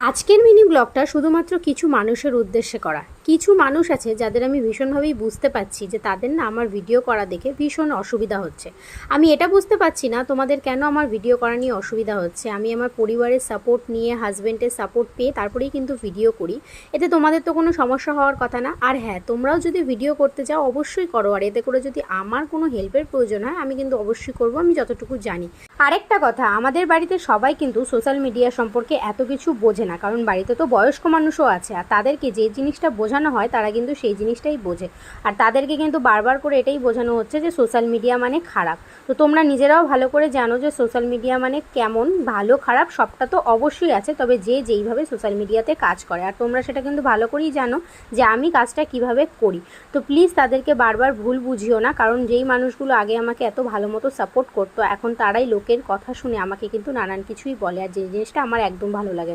আজকের মিনি ব্লগটা শুধুমাত্র কিছু মানুষের উদ্দেশ্যে করা। কিছু মানুষ আছে যাদের আমি ভীষণভাবেই বুঝতে পারছি যে তাদের না আমার ভিডিও করা দেখে ভীষণ অসুবিধা হচ্ছে। আমি এটা বুঝতে পারছি না তোমাদের কেন আমার ভিডিও করা নিয়ে অসুবিধা হচ্ছে। আমি আমার পরিবারের সাপোর্ট নিয়ে, হাজব্যান্ডের সাপোর্ট পেয়ে তারপরেই কিন্তু ভিডিও করি। এতে তোমাদের তো কোনো সমস্যা হওয়ার কথা না। আর হ্যাঁ, তোমরাও যদি ভিডিও করতে চাও অবশ্যই করো, আর এতে করে যদি আমার কোনো হেল্পের প্রয়োজন হয় আমি কিন্তু অবশ্যই করবো, আমি যতটুকু জানি। আরেকটা কথা, আমাদের বাড়িতে সবাই কিন্তু সোশ্যাল মিডিয়া সম্পর্কে এত কিছু বোঝে না, কারণ বাড়িতে তো বয়স্ক মানুষও আছে, আর তাদেরকে যে জিনিসটা বোঝানো হয় তারা কিন্তু সেই জিনিসটাই বোঝে। আর তাদেরকে কিন্তু বারবার করে এটাই বোঝানো হচ্ছে যে সোশ্যাল মিডিয়া মানে খারাপ। তো তোমরা নিজেরাও ভালো করে জানো যে সোশ্যাল মিডিয়া মানে কেমন, ভালো খারাপ সবটা তো অবশ্যই আছে, তবে যে যেইভাবে সোশ্যাল মিডিয়াতে কাজ করে, আর তোমরা সেটা কিন্তু ভালো করেই জানো যে আমি কাজটা কিভাবে করি। তো প্লিজ তাদেরকে বারবার ভুল বুঝিও না, কারণ যেই মানুষগুলো আগে আমাকে এত ভালো মতো সাপোর্ট করতো এখন তারাই লোকের কথা শুনে আমাকে কিন্তু নানান কিছুই বলে, আর যে জিনিসটা আমার একদম ভালো লাগে না।